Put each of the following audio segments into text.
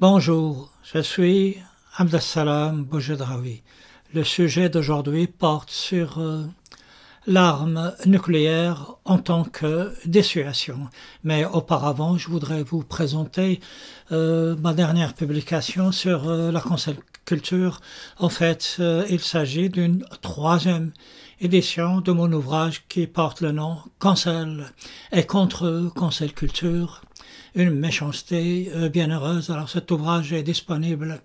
Bonjour, je suis Abdessalam Boujedraoui. Le sujet d'aujourd'hui porte sur l'arme nucléaire en tant que dissuasion. Mais auparavant, je voudrais vous présenter ma dernière publication sur la cancel culture. En fait, il s'agit d'une troisième édition de mon ouvrage qui porte le nom Cancel et contre cancel culture. Une méchanceté bienheureuse. Alors cet ouvrage est disponible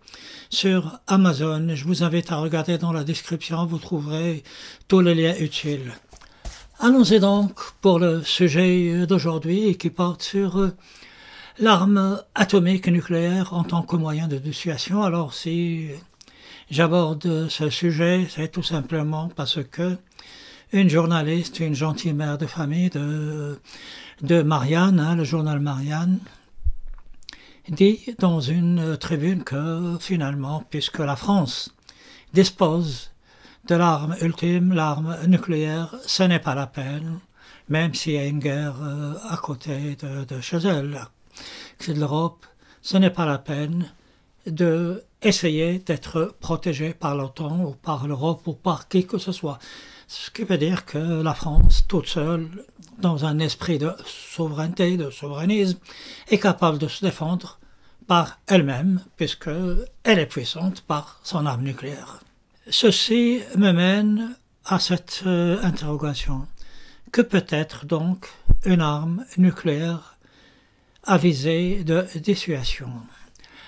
sur Amazon. Je vous invite à regarder dans la description, vous trouverez tous les liens utiles. Allons-y donc pour le sujet d'aujourd'hui qui porte sur l'arme atomique nucléaire en tant que moyen de dissuasion. Alors si j'aborde ce sujet, c'est tout simplement parce que une journaliste, une gentille mère de famille de Marianne, le journal Marianne, dit dans une tribune que finalement, puisque la France dispose de l'arme ultime, l'arme nucléaire, ce n'est pas la peine, même s'il y a une guerre à côté de chez elle, c'est de l'Europe, ce n'est pas la peine d'essayer d'être protégé par l'OTAN ou par l'Europe ou par qui que ce soit. Ce qui veut dire que la France, toute seule, dans un esprit de souveraineté, de souverainisme, est capable de se défendre par elle-même, puisqu'elle est puissante par son arme nucléaire. Ceci me mène à cette interrogation. Que peut être donc une arme nucléaire à visée de dissuasion?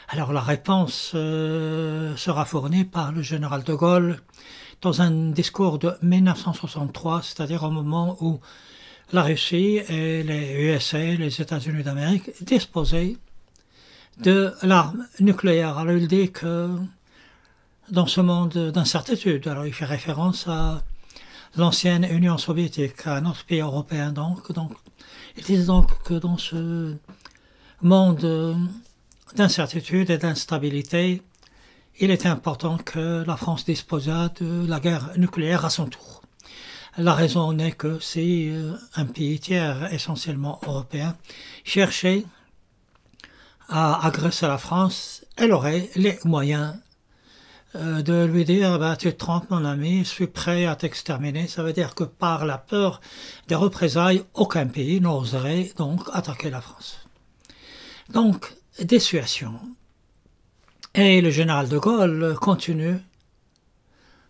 Alors la réponse sera fournie par le général de Gaulle dans un discours de 1963, c'est-à-dire au moment où la Russie et les USA, les États-Unis d'Amérique, disposaient de l'arme nucléaire. Alors il dit que dans ce monde d'incertitude, alors il fait référence à l'ancienne Union soviétique, à notre pays européen donc il dit donc que dans ce monde d'incertitude et d'instabilité, il est important que la France disposât de la guerre nucléaire à son tour. La raison est que si un pays tiers, essentiellement européen, cherchait à agresser la France, elle aurait les moyens de lui dire tu te trompes mon ami, je suis prêt à t'exterminer. Ça veut dire que par la peur des représailles, aucun pays n'oserait donc attaquer la France. Donc, dissuasion. Et le général de Gaulle continue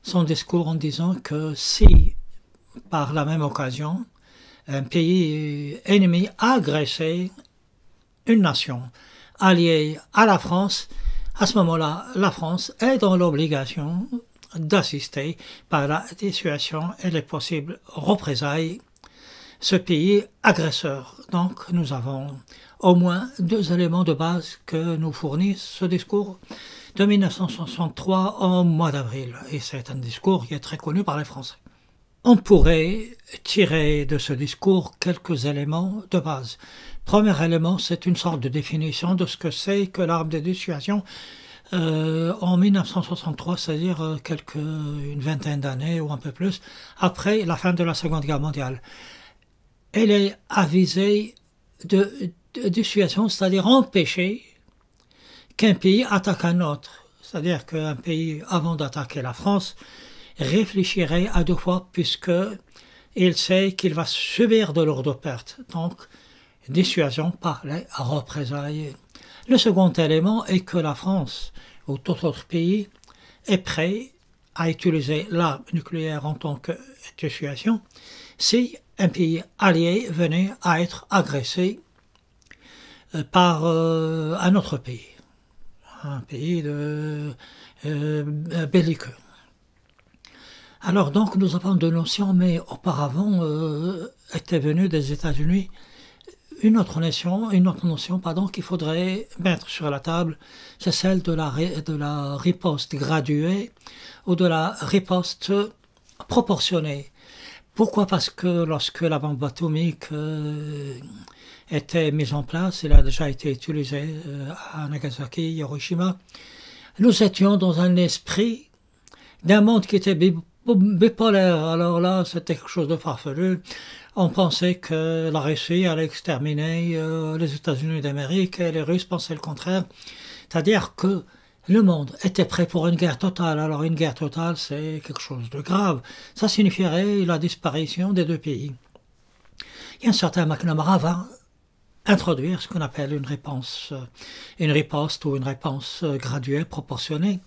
son discours en disant que si, par la même occasion, un pays ennemi agressait une nation alliée à la France, à ce moment-là, la France est dans l'obligation d'assister par la dissuasion et les possibles représailles ce pays agresseur. Donc nous avons au moins deux éléments de base que nous fournit ce discours de 1963 au mois d'avril. Et c'est un discours qui est très connu par les Français. On pourrait tirer de ce discours quelques éléments de base. Premier élément, c'est une sorte de définition de ce que c'est que l'arme de dissuasion en 1963, c'est-à-dire une vingtaine d'années ou un peu plus, après la fin de la Seconde Guerre mondiale. Elle est à visée de dissuasion, c'est-à-dire empêcher qu'un pays attaque un autre. C'est-à-dire qu'un pays, avant d'attaquer la France, réfléchirait à deux fois puisqu'il sait qu'il va subir de lourdes pertes. Donc, dissuasion par les représailles. Le second élément est que la France, ou tout autre pays, est prêt à utiliser l'arme nucléaire en tant que dissuasion si un pays allié venait à être agressé par un autre pays, un pays belliqueux. Alors donc nous avons deux notions, mais auparavant était venue des États-Unis une autre notion qu'il faudrait mettre sur la table, c'est celle de la riposte graduée ou de la riposte proportionnée. Pourquoi? Parce que lorsque la bombe atomique était mise en place, elle a déjà été utilisée à Nagasaki, Hiroshima, nous étions dans un esprit d'un monde qui était bipolaire. Alors là, c'était quelque chose de farfelu. On pensait que la Russie allait exterminer les États-Unis d'Amérique et les Russes pensaient le contraire. C'est-à-dire que le monde était prêt pour une guerre totale. Alors une guerre totale, c'est quelque chose de grave. Ça signifierait la disparition des deux pays. Et un certain McNamara va introduire ce qu'on appelle une riposte ou une réponse graduelle, proportionnée.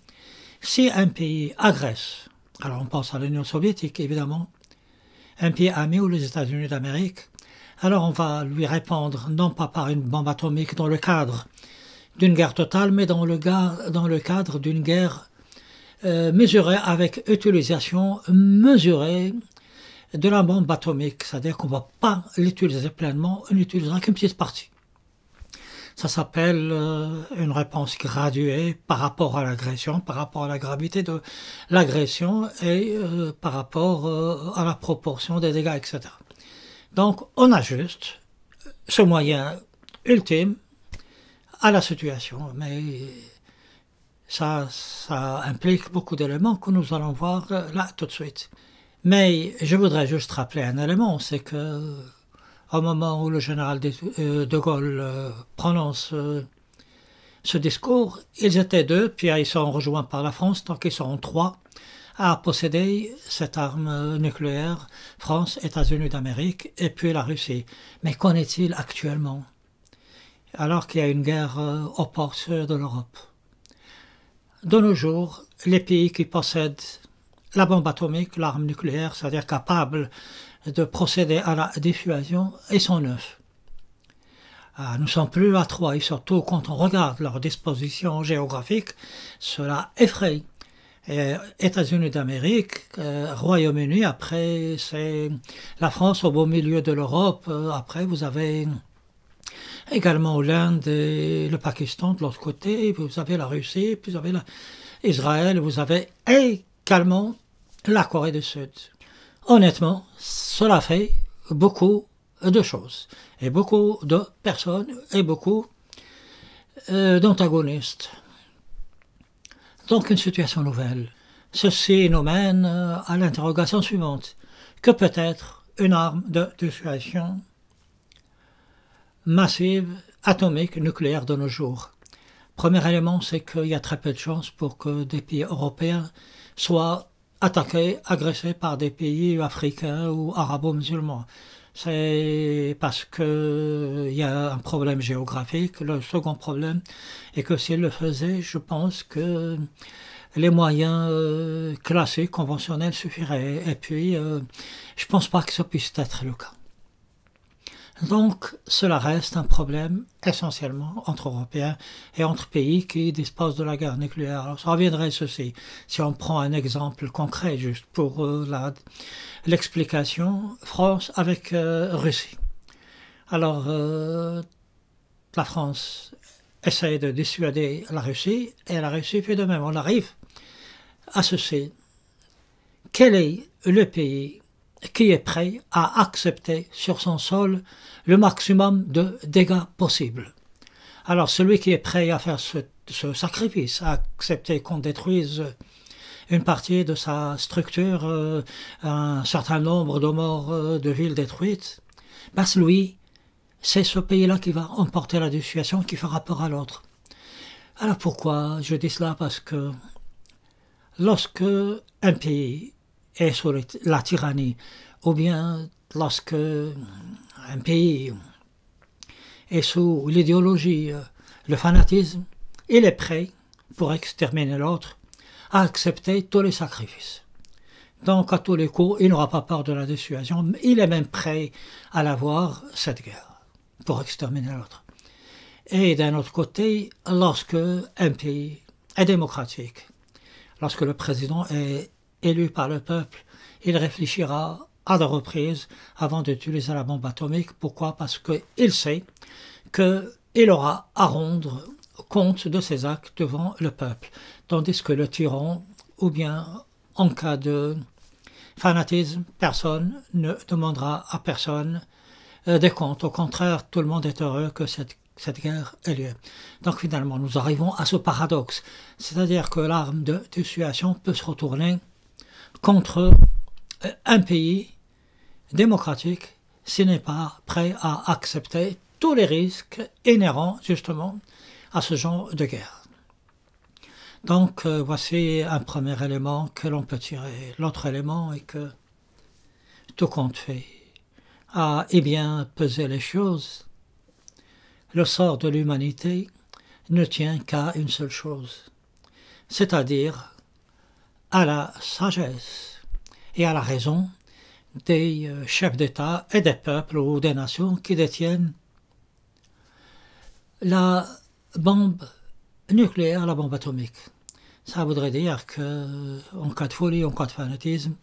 Si un pays agresse, alors on pense à l'Union soviétique évidemment, un pays ami ou les États-Unis d'Amérique, alors on va lui répondre non pas par une bombe atomique dans le cadre d'une guerre totale, mais dans le cadre d'une guerre mesurée avec utilisation mesurée de la bombe atomique. C'est-à-dire qu'on ne va pas l'utiliser pleinement, on n'utilisera qu'une petite partie. Ça s'appelle une réponse graduée par rapport à l'agression, par rapport à la gravité de l'agression et par rapport à la proportion des dégâts, etc. Donc on ajuste ce moyen ultime à la situation, mais ça implique beaucoup d'éléments que nous allons voir là tout de suite. Mais je voudrais juste rappeler un élément, c'est que au moment où le général de Gaulle prononce ce discours, ils étaient deux, puis ils sont rejoints par la France, donc ils seront trois à posséder cette arme nucléaire, France, États-Unis d'Amérique, et puis la Russie. Mais qu'en est-il actuellement, alors qu'il y a une guerre aux portes de l'Europe? De nos jours, les pays qui possèdent la bombe atomique, l'arme nucléaire, c'est-à-dire capable de procéder à la dissuasion, ils sont 9. Nous ne sommes plus à 3, et surtout quand on regarde leur disposition géographique, cela effraie. États-Unis d'Amérique, Royaume-Uni, après c'est la France au beau milieu de l'Europe, après vous avez également l'Inde et le Pakistan de l'autre côté, vous avez la Russie, puis vous avez Israël, vous avez également la Corée du Sud. Honnêtement, cela fait beaucoup de choses, et beaucoup de personnes, et beaucoup d'antagonistes. Donc une situation nouvelle. Ceci nous mène à l'interrogation suivante. Que peut être une arme de dissuasion massive, atomique, nucléaire de nos jours? Premier élément, c'est qu'il y a très peu de chances pour que des pays européens soient attaqués, agressés par des pays africains ou arabo-musulmans. C'est parce qu'il y a un problème géographique. Le second problème est que s'il le faisait, je pense que les moyens classiques, conventionnels suffiraient. Et puis, je ne pense pas que ça puisse être le cas. Donc, cela reste un problème essentiellement entre Européens et entre pays qui disposent de la guerre nucléaire. Alors, ça reviendrait ceci. Si on prend un exemple concret, juste pour l'explication, France avec Russie. Alors, la France essaie de dissuader la Russie et la Russie fait de même. On arrive à ceci. Quel est le pays qui est prêt à accepter sur son sol le maximum de dégâts possibles? Alors celui qui est prêt à faire ce sacrifice, à accepter qu'on détruise une partie de sa structure, un certain nombre de morts, de villes détruites, parce que lui, c'est ce pays-là qui va emporter la dissuasion, qui fera peur à l'autre. Alors pourquoi je dis cela? Parce que lorsque un pays est sous la tyrannie, ou bien lorsque un pays est sous l'idéologie, le fanatisme, il est prêt, pour exterminer l'autre, à accepter tous les sacrifices. Donc à tous les coups, il n'aura pas peur de la dissuasion, il est même prêt à l'avoir, cette guerre, pour exterminer l'autre. Et d'un autre côté, lorsque un pays est démocratique, lorsque le président est élu par le peuple, il réfléchira à deux reprises avant d'utiliser la bombe atomique. Pourquoi? Parce qu'il sait qu'il aura à rendre compte de ses actes devant le peuple. Tandis que le tyran, ou bien en cas de fanatisme, personne ne demandera à personne des comptes. Au contraire, tout le monde est heureux que cette guerre ait lieu. Donc finalement, nous arrivons à ce paradoxe. C'est-à-dire que l'arme de dissuasion peut se retourner contre un pays démocratique s'il n'est pas prêt à accepter tous les risques inhérents justement à ce genre de guerre. Donc voici un premier élément que l'on peut tirer. L'autre élément est que tout compte fait a bien pesé les choses. Le sort de l'humanité ne tient qu'à une seule chose, c'est-à-dire à la sagesse et à la raison des chefs d'État et des peuples ou des nations qui détiennent la bombe nucléaire, la bombe atomique. Ça voudrait dire que, en cas de folie, en cas de fanatisme,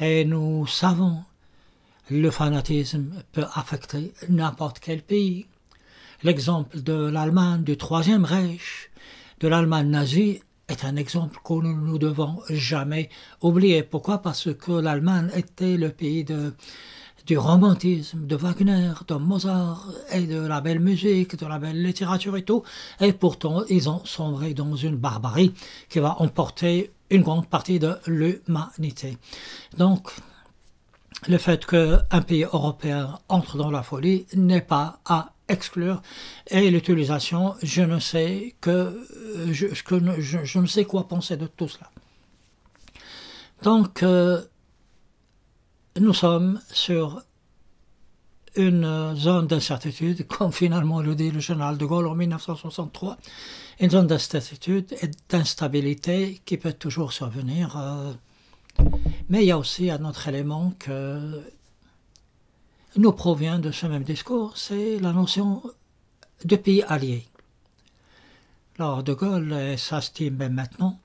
et nous savons, le fanatisme peut affecter n'importe quel pays. L'exemple de l'Allemagne, du Troisième Reich, de l'Allemagne nazie, est un exemple que nous ne devons jamais oublier. Pourquoi? Parce que l'Allemagne était le pays du romantisme, de Wagner, de Mozart, et de la belle musique, de la belle littérature et tout. Et pourtant, ils ont sombré dans une barbarie qui va emporter une grande partie de l'humanité. Donc, le fait qu'un pays européen entre dans la folie n'est pas à exclure, et l'utilisation, je ne sais quoi penser de tout cela. Donc, nous sommes sur une zone d'incertitude, comme finalement le dit le général de Gaulle en 1963, une zone d'incertitude et d'instabilité qui peut toujours survenir. Mais il y a aussi un autre élément que nous provient de ce même discours, c'est la notion de pays alliés. Alors de Gaulle s'estime même maintenant,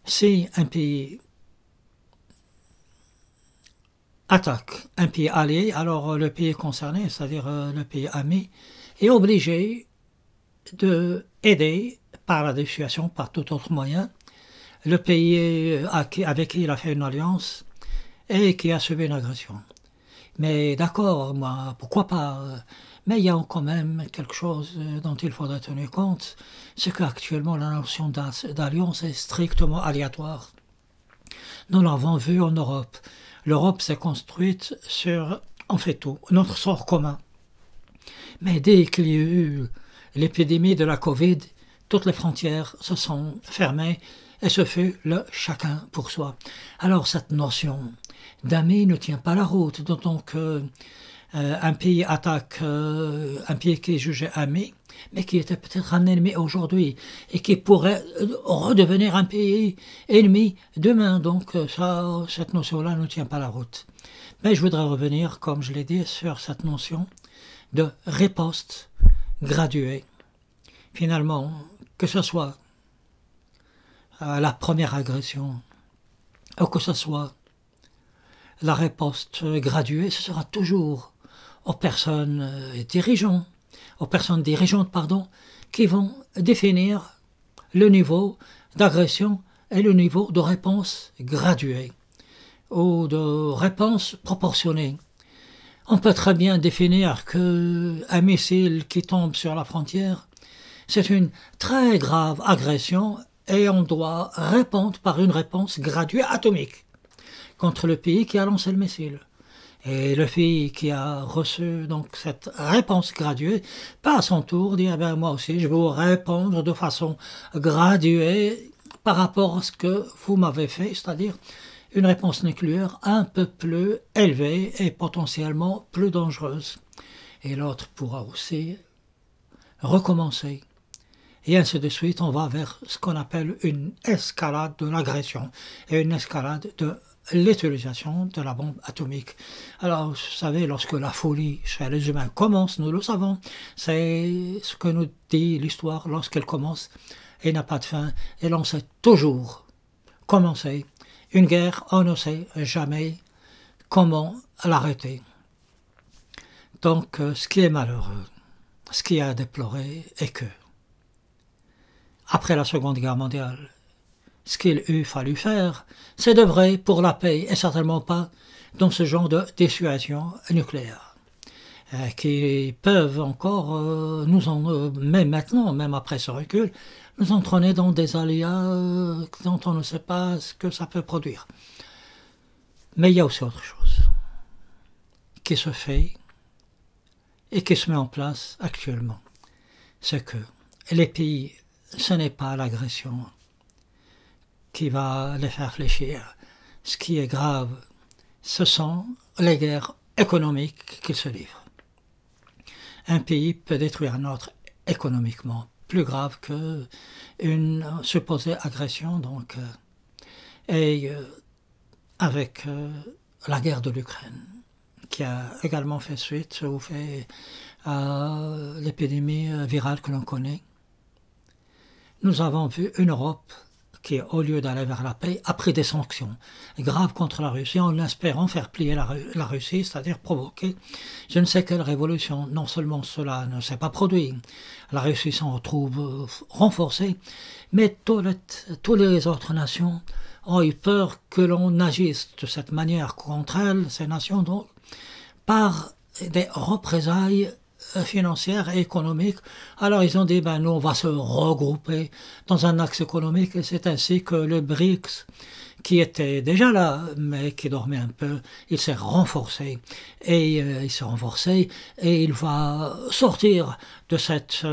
si un pays attaque un pays allié, alors le pays concerné, c'est-à-dire le pays ami, est obligé d'aider par la dissuasion, par tout autre moyen, le pays avec qui il a fait une alliance et qui a subi une agression. Mais d'accord, moi, pourquoi pas? Mais il y a quand même quelque chose dont il faudrait tenir compte, c'est qu'actuellement la notion d'alliance est strictement aléatoire. Nous l'avons vu en Europe. L'Europe s'est construite sur, en fait tout, notre sort commun. Mais dès qu'il y a eu l'épidémie de la Covid, toutes les frontières se sont fermées et ce fut le chacun pour soi. Alors cette notion d'ami ne tient pas la route, d'autant que un pays attaque un pays qui est jugé ami, mais qui était peut-être un ennemi aujourd'hui et qui pourrait redevenir un pays ennemi demain. Donc cette notion-là ne tient pas la route. Mais je voudrais revenir, comme je l'ai dit, sur cette notion de riposte graduée. Finalement, que ce soit la première agression ou que ce soit la riposte graduée, ce sera toujours aux personnes dirigeantes, qui vont définir le niveau d'agression et le niveau de réponse graduée ou de réponse proportionnée. On peut très bien définir qu'un missile qui tombe sur la frontière, c'est une très grave agression et on doit répondre par une réponse graduée atomique contre le pays qui a lancé le missile. Et le pays qui a reçu donc cette réponse graduée peut à son tour dire moi aussi je vais vous répondre de façon graduée par rapport à ce que vous m'avez fait, c'est-à-dire une réponse nucléaire un peu plus élevée et potentiellement plus dangereuse. Et l'autre pourra aussi recommencer. Et ainsi de suite, on va vers ce qu'on appelle une escalade de l'agression et une escalade de l'utilisation de la bombe atomique. Alors, vous savez, lorsque la folie chez les humains commence, nous le savons, c'est ce que nous dit l'histoire lorsqu'elle commence et n'a pas de fin. Et l'on sait toujours commencer une guerre, on ne sait jamais comment l'arrêter. Donc, ce qui est malheureux, ce qui est à déplorer est que, après la Seconde Guerre mondiale, ce qu'il eût fallu faire, c'est d'œuvrer pour la paix et certainement pas dans ce genre de dissuasion nucléaire, qui peuvent encore, même maintenant, même après ce recul, nous entraîner dans des aléas dont on ne sait pas ce que ça peut produire. Mais il y a aussi autre chose qui se fait et qui se met en place actuellement. C'est que les pays, ce n'est pas l'agression qui va les faire fléchir. Ce qui est grave, ce sont les guerres économiques qu'ils se livrent. Un pays peut détruire un autre économiquement, plus grave qu'une supposée agression. Donc, avec la guerre de l'Ukraine, qui a également fait suite ou fait l'épidémie virale que l'on connaît. Nous avons vu une Europe qui, au lieu d'aller vers la paix, a pris des sanctions graves contre la Russie en espérant faire plier la Russie, c'est-à-dire provoquer je ne sais quelle révolution. Non seulement cela ne s'est pas produit, la Russie s'en retrouve renforcée, mais toutes les autres nations ont eu peur que l'on agisse de cette manière contre elles, ces nations donc, par des représailles financières et économiques. Alors ils ont dit, nous on va se regrouper dans un axe économique, et c'est ainsi que le BRICS, qui était déjà là, mais qui dormait un peu, il s'est renforcé, et il va sortir de cette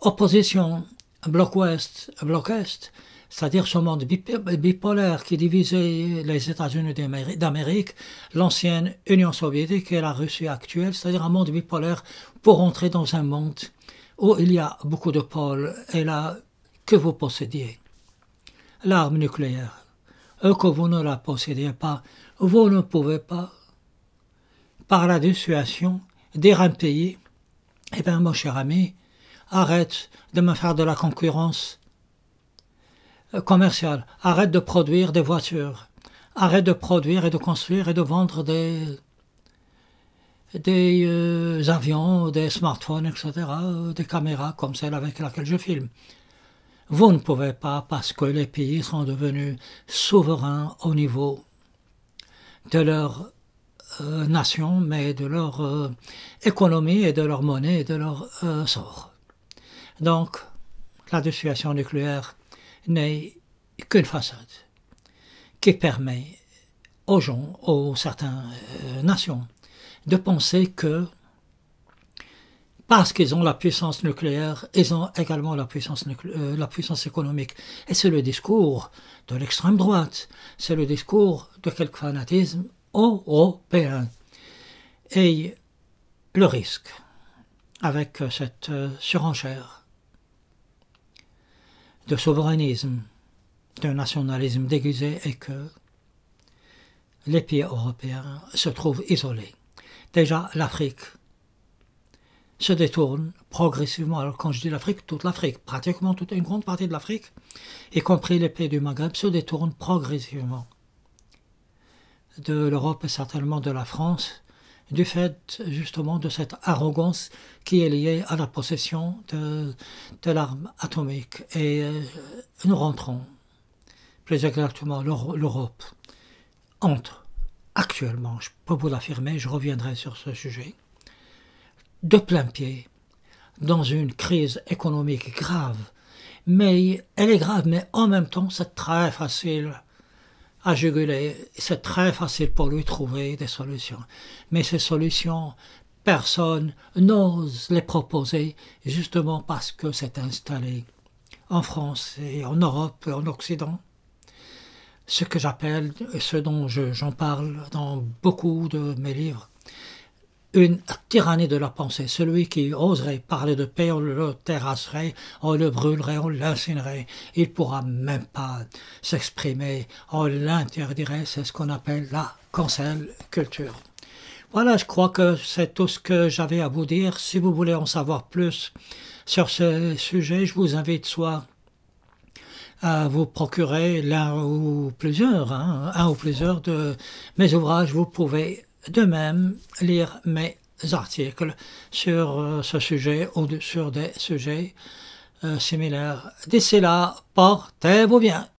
opposition bloc ouest, bloc est, c'est-à-dire ce monde bipolaire qui divisait les États-Unis d'Amérique, l'ancienne Union soviétique et la Russie actuelle, c'est-à-dire un monde bipolaire pour entrer dans un monde où il y a beaucoup de pôles. Et là, que vous possédiez l'arme nucléaire, que vous ne la possédiez pas, vous ne pouvez pas, par la dissuasion, dire à un pays, eh bien mon cher ami, arrête de me faire de la concurrence commerciale, arrête de produire des voitures, arrête de produire et de construire et de vendre des avions, des smartphones, etc., des caméras comme celle avec laquelle je filme. Vous ne pouvez pas parce que les pays sont devenus souverains au niveau de leur nation, mais de leur économie et de leur monnaie et de leur sort. Donc, la dissuasion nucléaire n'est qu'une façade qui permet aux gens, aux certaines nations, de penser que parce qu'ils ont la puissance nucléaire, ils ont également la puissance économique. Et c'est le discours de l'extrême droite, c'est le discours de quelque fanatisme européen. Et le risque, avec cette surenchère de souverainisme, de nationalisme déguisé, est que les pays européens se trouvent isolés. Déjà, l'Afrique se détourne progressivement. Alors quand je dis l'Afrique, toute l'Afrique, pratiquement toute une grande partie de l'Afrique, y compris les pays du Maghreb, se détourne progressivement de l'Europe et certainement de la France, du fait justement de cette arrogance qui est liée à la possession de l'arme atomique. Et nous rentrons, plus exactement l'Europe, entre actuellement, je peux vous l'affirmer, je reviendrai sur ce sujet, de plein pied dans une crise économique grave. Mais elle est grave, mais en même temps c'est très facile à juguler, c'est très facile pour lui trouver des solutions. Mais ces solutions, personne n'ose les proposer, justement parce que c'est installé en France et en Europe et en Occident. Ce que j'appelle, ce dont j'en parle dans beaucoup de mes livres, une tyrannie de la pensée. Celui qui oserait parler de paix, on le terrasserait, on le brûlerait, on l'incinérerait. Il ne pourra même pas s'exprimer, on l'interdirait. C'est ce qu'on appelle la cancel culture. Voilà, je crois que c'est tout ce que j'avais à vous dire. Si vous voulez en savoir plus sur ce sujet, je vous invite soit à vous procurer un ou plusieurs de mes ouvrages. Vous pouvez de même lire mes articles sur ce sujet ou sur des sujets similaires. D'ici là, portez-vous bien.